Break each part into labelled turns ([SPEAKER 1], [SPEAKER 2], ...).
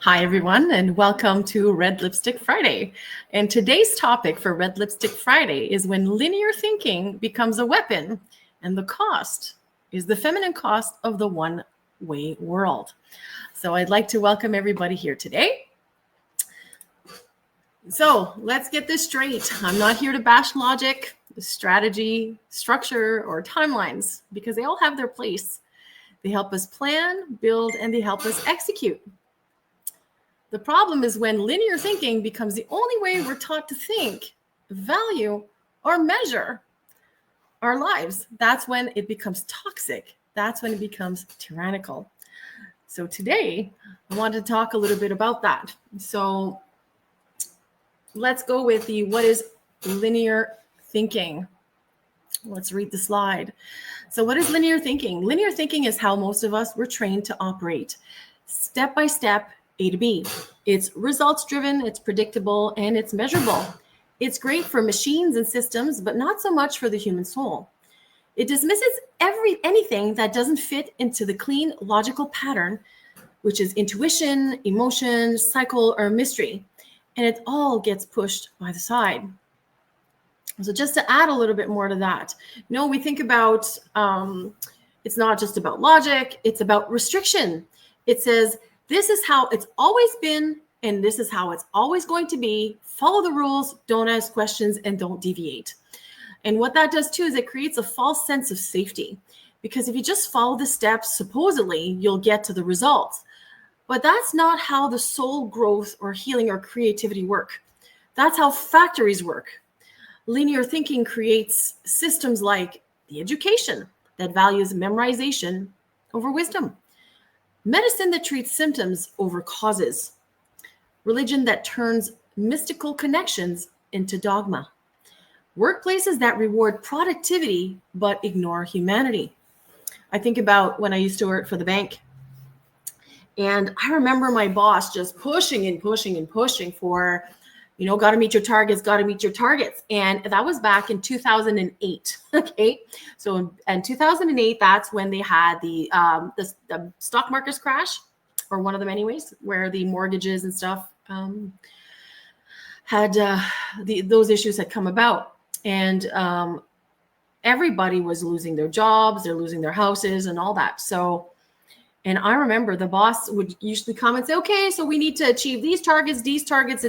[SPEAKER 1] Hi, everyone, and welcome to Red Lipstick Friday. And today's topic for Red Lipstick Friday is when linear thinking becomes a weapon, and the cost is the feminine cost of the one-way world. So I'd like to welcome everybody here today. So let's get this straight. I'm not here to bash logic, strategy, structure, or timelines, because they all have their place. They help us plan, build, and they help us execute. The problem is when linear thinking becomes the only way we're taught to think, value, or measure our lives. That's when it becomes toxic. That's when it becomes tyrannical. So today, I want to talk a little bit about that. So let's go with what is linear thinking. Let's read the slide. So what is linear thinking? Linear thinking is how most of us were trained to operate. Step by step, A to B. It's results driven, it's predictable, and it's measurable. It's great for machines and systems, but not so much for the human soul. It dismisses anything that doesn't fit into the clean, logical pattern, which is intuition, emotion, cycle, or mystery. And it all gets pushed by the side. So just to add a little bit more to that, we think about, it's not just about logic, it's about restriction. It says, this is how it's always been, and this is how it's always going to be. Follow the rules, don't ask questions, and don't deviate. And what that does too is it creates a false sense of safety. Because if you just follow the steps, supposedly you'll get to the results. But that's not how the soul growth or healing or creativity work. That's how factories work. Linear thinking creates systems like the education that values memorization over wisdom. Medicine that treats symptoms over causes. Religion that turns mystical connections into dogma. Workplaces that reward productivity but ignore humanity. I think about when I used to work for the bank. And I remember my boss just pushing and pushing and pushing for, got to meet your targets, got to meet your targets. And that was back in 2008. Okay. So in 2008, that's when they had the stock markets crash, or one of them anyways, where the mortgages and stuff had those issues had come about. And everybody was losing their jobs, they're losing their houses and all that. And I remember the boss would usually come and say, okay, so we need to achieve these targets, and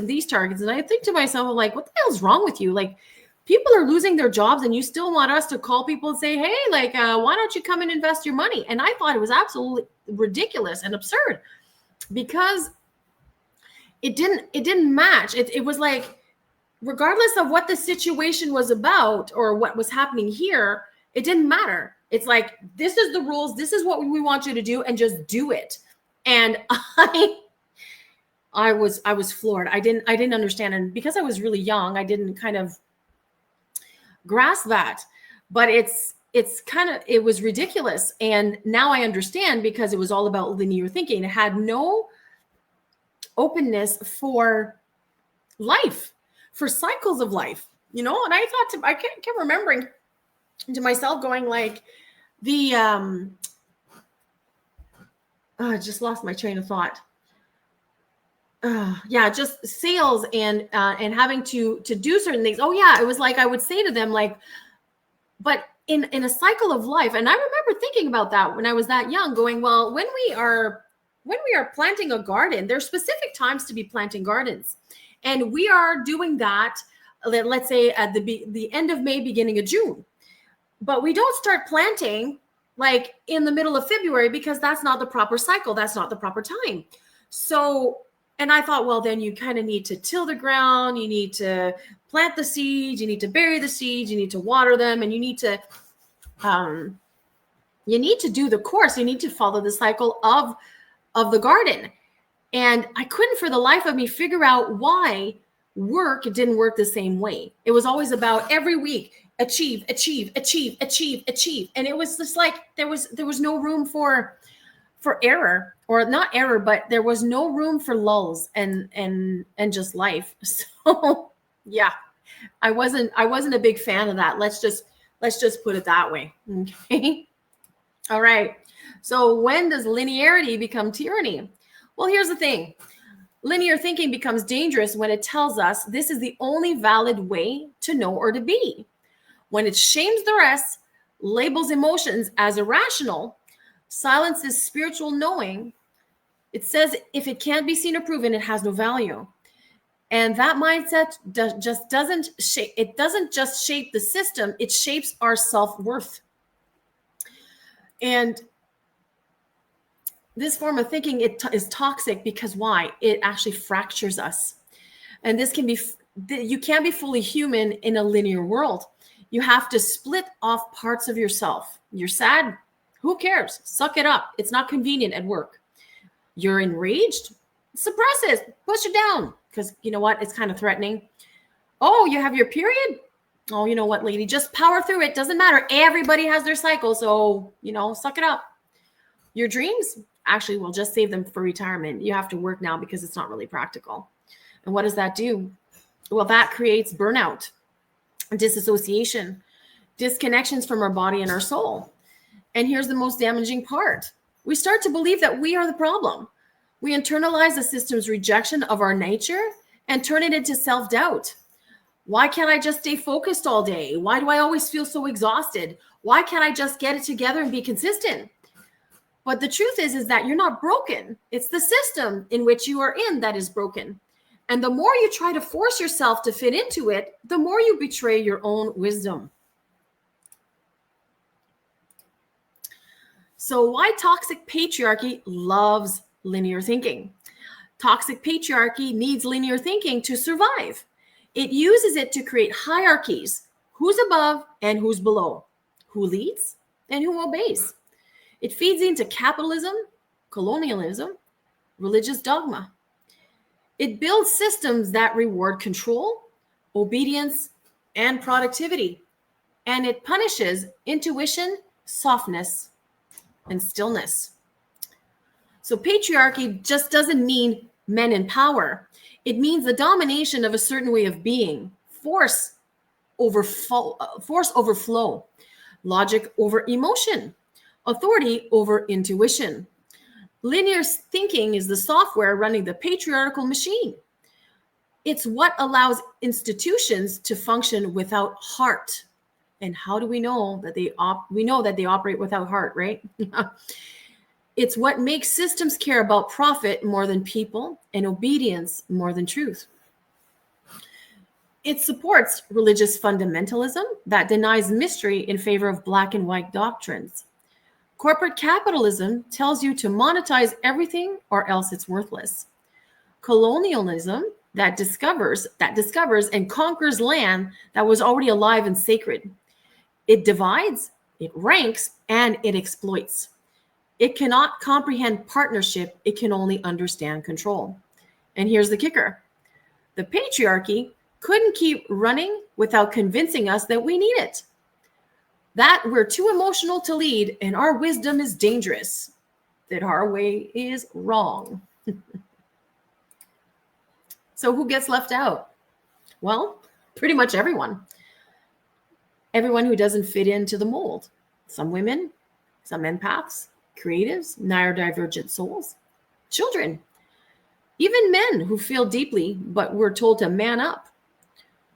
[SPEAKER 1] these targets. And I think to myself, like, what the hell's wrong with you? Like, people are losing their jobs and you still want us to call people and say, hey, why don't you come and invest your money? And I thought it was absolutely ridiculous and absurd, because it didn't match. It was like, regardless of what the situation was about or what was happening here, it didn't matter. It's like, this is the rules. This is what we want you to do, and just do it. And I was floored. I didn't understand. And because I was really young, I didn't kind of grasp that, but it was ridiculous. And now I understand, because it was all about linear thinking. It had no openness for life, for cycles of life, and I thought I kept remembering to myself going like, I just lost my train of thought. Just sales and having to do certain things. Oh yeah, it was like I would say to them, like, but in a cycle of life. And I remember thinking about that when I was that young, going, well, when we are planting a garden, there's specific times to be planting gardens, and we are doing that. Let's say at the end of May, beginning of June. But we don't start planting like in the middle of February, because that's not the proper cycle. That's not the proper time. So, and I thought, well, then you kind of need to till the ground. You need to plant the seeds. You need to bury the seeds. You need to water them, and you need to do the course. You need to follow the cycle of the garden. And I couldn't for the life of me figure out why work didn't work the same way. It was always about every week, achieve. And it was just like, there was no room for error, or not error, but there was no room for lulls and just life. So yeah, I wasn't a big fan of that. Let's just put it that way. Okay. All right. So when does linearity become tyranny? Well, here's the thing. Linear thinking becomes dangerous when it tells us this is the only valid way to know or to be. When it shames the rest, labels emotions as irrational, silences spiritual knowing, it says if it can't be seen or proven, it has no value. And that mindset doesn't just shape the system, it shapes our self-worth. And this form of thinking is toxic because why? It actually fractures us. And you can't be fully human in a linear world. You have to split off parts of yourself. You're sad? Who cares? Suck it up. It's not convenient at work. You're enraged? Suppress it. Push it down. Because you know what? It's kind of threatening. Oh, you have your period? Oh, you know what, lady? Just power through it. Doesn't matter. Everybody has their cycle. So, suck it up. Your dreams? Actually, we'll just save them for retirement. You have to work now because it's not really practical. And what does that do? Well, that creates burnout, disassociation, disconnections from our body and our soul. And here's the most damaging part. We start to believe that we are the problem. We internalize the system's rejection of our nature and turn it into self-doubt. Why can't I just stay focused all day? Why do I always feel so exhausted? Why can't I just get it together and be consistent? But the truth is that you're not broken. It's the system in which you are in that is broken. And the more you try to force yourself to fit into it, the more you betray your own wisdom. So why toxic patriarchy loves linear thinking? Toxic patriarchy needs linear thinking to survive. It uses it to create hierarchies. Who's above and who's below? Who leads and who obeys? It feeds into capitalism, colonialism, religious dogma. It builds systems that reward control, obedience, and productivity. And it punishes intuition, softness, and stillness. So patriarchy just doesn't mean men in power. It means the domination of a certain way of being, force over flow, logic over emotion, authority over intuition. Linear thinking is the software running the patriarchal machine. It's what allows institutions to function without heart. And how do we know that we know that they operate without heart, right? It's what makes systems care about profit more than people and obedience more than truth. It supports religious fundamentalism that denies mystery in favor of black and white doctrines. Corporate capitalism tells you to monetize everything or else it's worthless. Colonialism that discovers and conquers land that was already alive and sacred. It divides, it ranks, and it exploits. It cannot comprehend partnership. It can only understand control. And here's the kicker. The patriarchy couldn't keep running without convincing us that we need it. That we're too emotional to lead and our wisdom is dangerous. That our way is wrong. So who gets left out? Well, pretty much everyone. Everyone who doesn't fit into the mold. Some women, some empaths, creatives, neurodivergent souls, children, even men who feel deeply but were told to man up.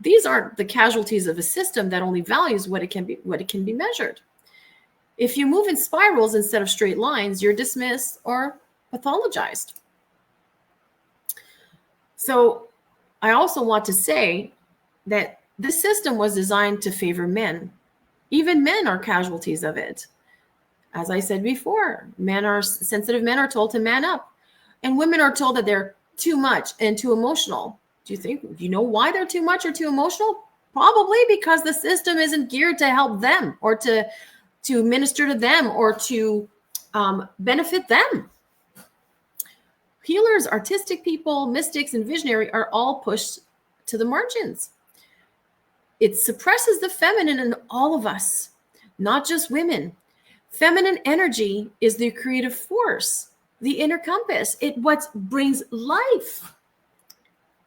[SPEAKER 1] These aren't the casualties of a system that only values what it can be measured. If you move in spirals instead of straight lines, you're dismissed or pathologized. So I also want to say that this system was designed to favor men. Even men are casualties of it. As I said before, sensitive men are told to man up, and women are told that they're too much and too emotional. Do you know why they're too much or too emotional? Probably because the system isn't geared to help them or to minister to them or to benefit them. Healers, artistic people, mystics, and visionary are all pushed to the margins. It suppresses the feminine in all of us, not just women. Feminine energy is the creative force, the inner compass. It what brings life.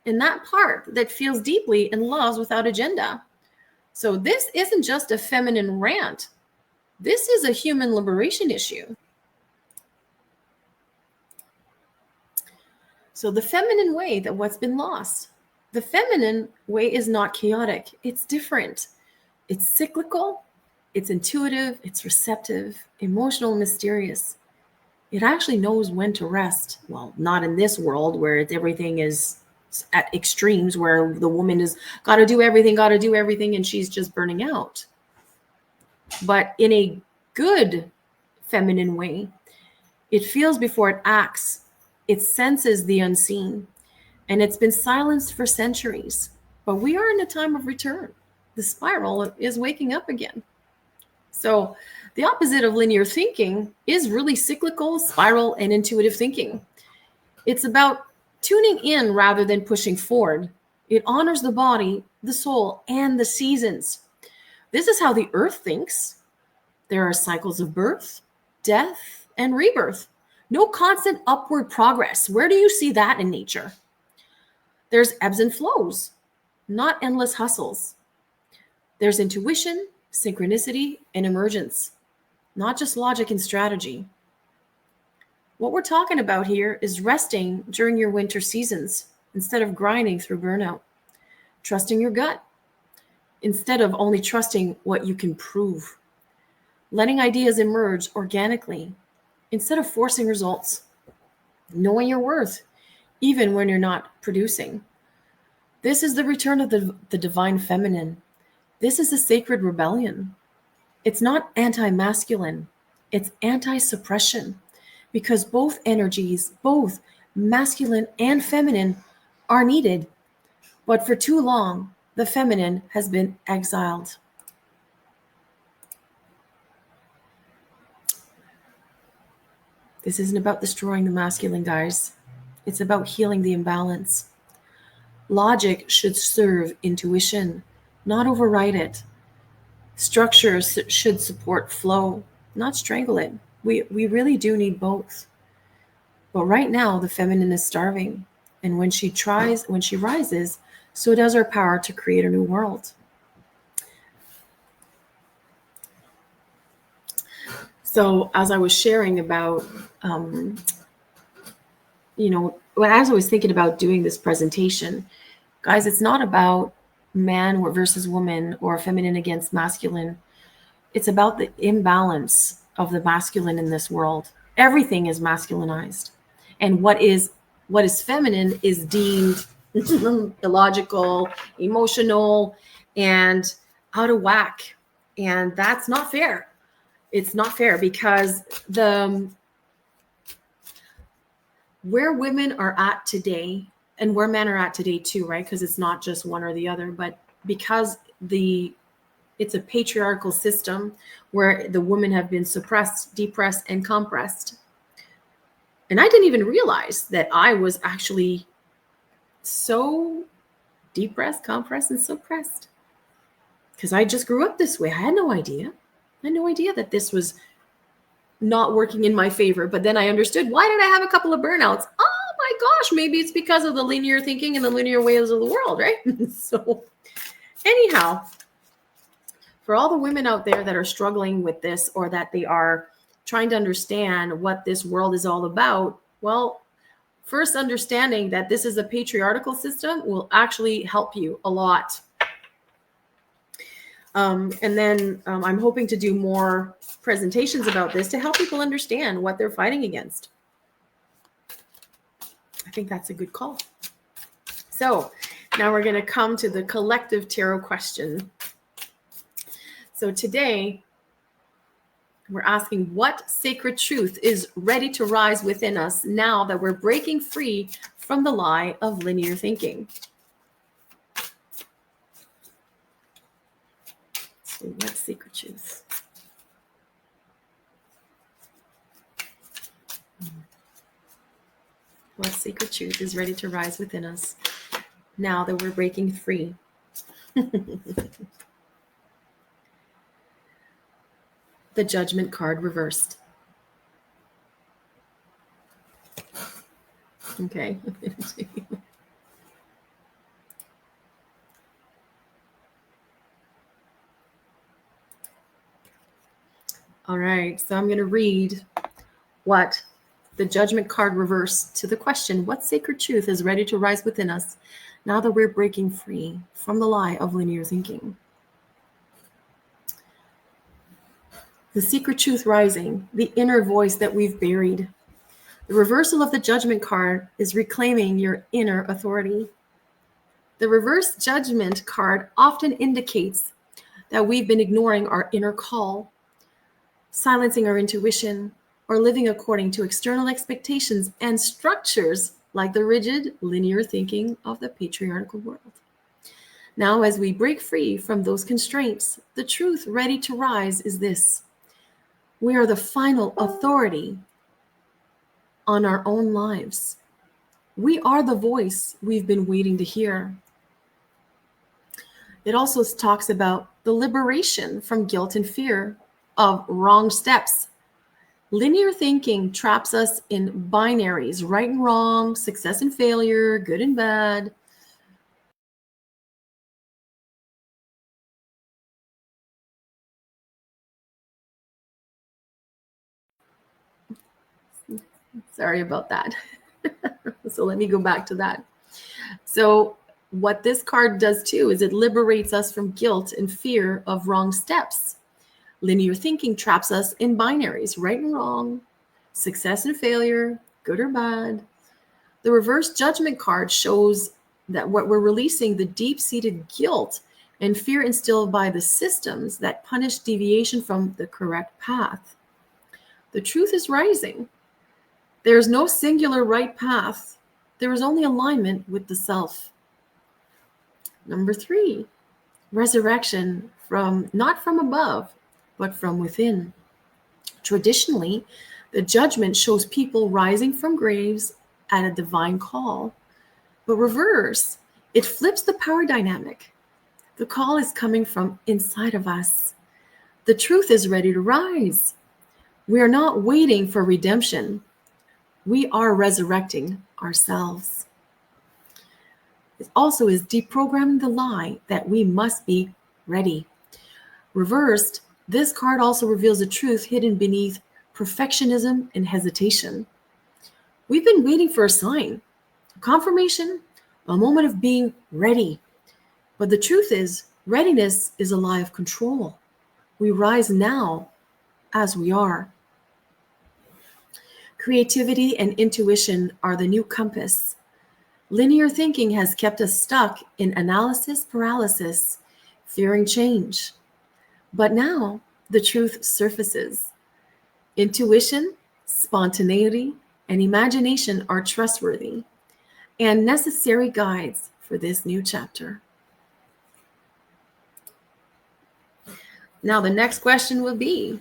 [SPEAKER 1] And that part that feels deeply and loves without agenda. So this isn't just a feminine rant. This is a human liberation issue. So the feminine way, that what's been lost. The feminine way is not chaotic. It's different. It's cyclical. It's intuitive. It's receptive, emotional, mysterious. It actually knows when to rest. Well, not in this world where everything is at extremes, where the woman is got to do everything, and she's just burning out. But in a good feminine way, it feels before it acts. It senses the unseen, and it's been silenced for centuries. But we are in a time of return. The spiral is waking up again. So the opposite of linear thinking is really cyclical, spiral, and intuitive thinking. It's about tuning in rather than pushing forward. It honors the body, the soul, and the seasons. This is how the earth thinks. There are cycles of birth, death, and rebirth. No constant upward progress. Where do you see that in nature? There's ebbs and flows, not endless hustles. There's intuition, synchronicity, and emergence, not just logic and strategy. What we're talking about here is resting during your winter seasons instead of grinding through burnout, trusting your gut instead of only trusting what you can prove, letting ideas emerge organically instead of forcing results, knowing your worth even when you're not producing. This is the return of the divine feminine. This is a sacred rebellion. It's not anti-masculine, it's anti-suppression, because both energies, both masculine and feminine, are needed. But for too long, the feminine has been exiled. This isn't about destroying the masculine, guys. It's about healing the imbalance. Logic should serve intuition, not override it. Structure should support flow, not strangle it. We really do need both. But right now, the feminine is starving. And when she rises, so does her power to create a new world. So as I was sharing about, as I was thinking about doing this presentation, guys, it's not about man versus woman or feminine against masculine. It's about the imbalance of the masculine in this world. Everything is masculinized. And what is feminine is deemed illogical, emotional, and out of whack. And that's not fair. It's not fair because where women are at today and where men are at today too, right? Because it's not just one or the other, but because it's a patriarchal system where the women have been suppressed, depressed, and compressed. And I didn't even realize that I was actually so depressed, compressed, and suppressed. Because I just grew up this way. I had no idea. I had no idea that this was not working in my favor. But then I understood, why did I have a couple of burnouts? Oh my gosh, maybe it's because of the linear thinking and the linear ways of the world, right? So anyhow, for all the women out there that are struggling with this, or that they are trying to understand what this world is all about, well, first understanding that this is a patriarchal system will actually help you a lot. And then I'm hoping to do more presentations about this to help people understand what they're fighting against. I think that's a good call. So now we're going to come to the collective tarot question. So today we're asking, what sacred truth is ready to rise within us now that we're breaking free from the lie of linear thinking? So what sacred truth? What sacred truth is ready to rise within us now that we're breaking free? The Judgment card reversed. Okay. All right. So I'm going to read what The Judgment card reversed to the question, what sacred truth is ready to rise within us now that we're breaking free from the lie of linear thinking? The secret truth rising, the inner voice that we've buried. The reversal of the Judgment card is reclaiming your inner authority. The reverse Judgment card often indicates that we've been ignoring our inner call, silencing our intuition, or living according to external expectations and structures like the rigid, linear thinking of the patriarchal world. Now, as we break free from those constraints, the truth ready to rise is this: we are the final authority on our own lives. We are the voice we've been waiting to hear. It also talks about the liberation from guilt and fear of wrong steps. Linear thinking traps us in binaries, right and wrong, success and failure, good and bad. Sorry about that. So let me go back to that. So what this card does too is it liberates us from guilt and fear of wrong steps. Linear thinking traps us in binaries, right and wrong, success and failure, good or bad. The reverse Judgment card shows that what we're releasing the deep-seated guilt and fear instilled by the systems that punish deviation from the correct path. The truth is rising. There is no singular right path. There is only alignment with the self. Number 3, resurrection from not from above, but from within. Traditionally, the Judgment shows people rising from graves at a divine call. But reverse, it flips the power dynamic. The call is coming from inside of us. The truth is ready to rise. We are not waiting for redemption. We are resurrecting ourselves. It also is deprogramming the lie that we must be ready. Reversed, this card also reveals the truth hidden beneath perfectionism and hesitation. We've been waiting for a sign, a confirmation, a moment of being ready. But the truth is, readiness is a lie of control. We rise now as we are. Creativity and intuition are the new compass. Linear thinking has kept us stuck in analysis paralysis, fearing change. But now the truth surfaces. Intuition, spontaneity, and imagination are trustworthy and necessary guides for this new chapter. Now the next question will be,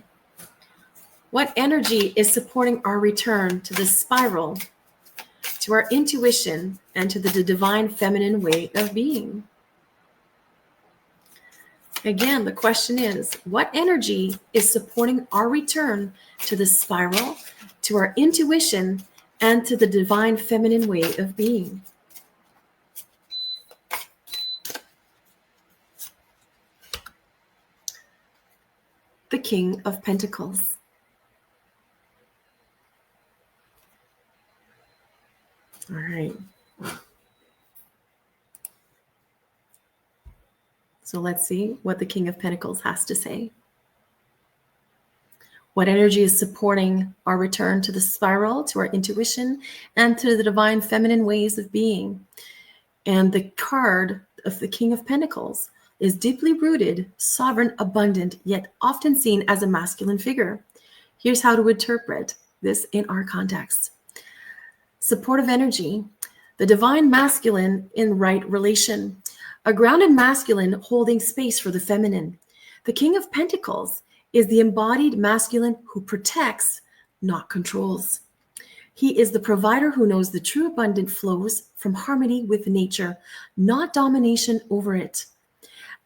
[SPEAKER 1] what energy is supporting our return to the spiral, to our intuition, and to the divine feminine way of being? Again, the question is, what energy is supporting our return to the spiral, to our intuition, and to the divine feminine way of being? The King of Pentacles. All right. So let's see what the King of Pentacles has to say. What energy is supporting our return to the spiral, to our intuition, and to the divine feminine ways of being? And the card of the King of Pentacles is deeply rooted, sovereign, abundant, yet often seen as a masculine figure. Here's how to interpret this in our context. Supportive energy, the divine masculine in right relation, a grounded masculine holding space for the feminine. The King of Pentacles is the embodied masculine who protects, not controls. He is the provider who knows the true abundant flows from harmony with nature, not domination over it.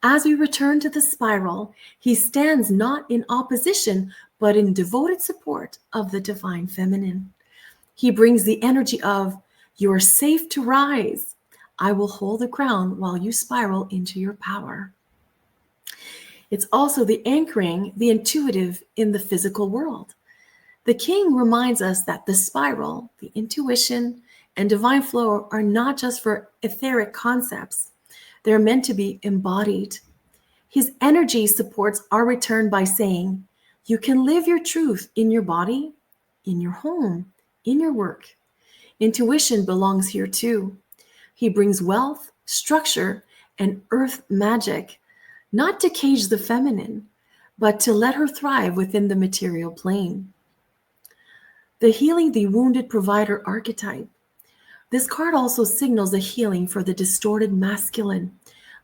[SPEAKER 1] As we return to the spiral, he stands not in opposition, but in devoted support of the divine feminine. He brings the energy of, you are safe to rise. I will hold the crown while you spiral into your power. It's also the anchoring, the intuitive in the physical world. The king reminds us that the spiral, the intuition, and divine flow are not just for etheric concepts. They're meant to be embodied. His energy supports our return by saying, you can live your truth in your body, in your home, in your work. Intuition belongs here too. He brings wealth, structure, and earth magic, not to cage the feminine, but to let her thrive within the material plane. The healing the wounded provider archetype. This card also signals a healing for the distorted masculine,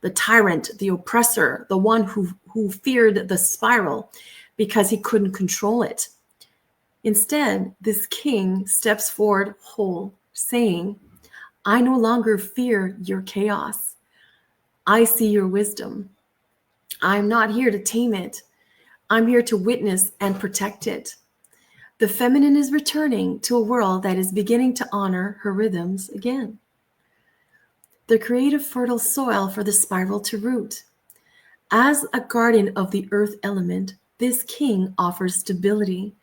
[SPEAKER 1] the tyrant, the oppressor, the one who feared the spiral because he couldn't control it. Instead, this king steps forward whole, saying, I no longer fear your chaos. I see your wisdom. I'm not here to tame it. I'm here to witness and protect it. The feminine is returning to a world that is beginning to honor her rhythms again. The creative fertile soil for the spiral to root. As a guardian of the earth element, this king offers stability,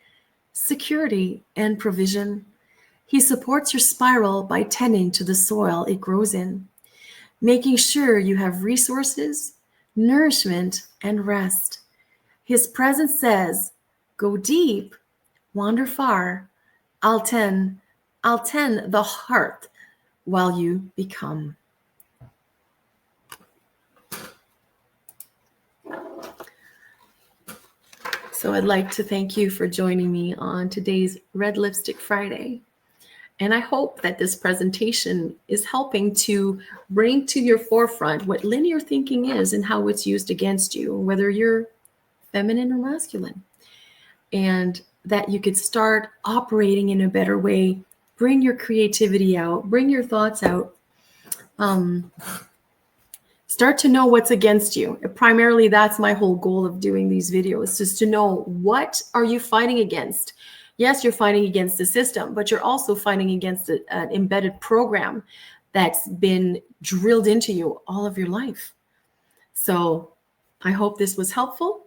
[SPEAKER 1] security, and provision. He supports your spiral by tending to the soil it grows in, making sure you have resources, nourishment, and rest. His presence says, go deep, wander far. I'll tend the heart while you become. So I'd like to thank you for joining me on today's Red Lipstick Friday. And I hope that this presentation is helping to bring to your forefront what linear thinking is and how it's used against you, whether you're feminine or masculine. And that you could start operating in a better way, bring your creativity out, bring your thoughts out, start to know what's against you. Primarily, that's my whole goal of doing these videos, is to know what are you fighting against. Yes, you're fighting against the system, but you're also fighting against an embedded program that's been drilled into you all of your life. So I hope this was helpful,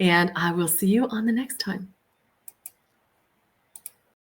[SPEAKER 1] and I will see you on the next time.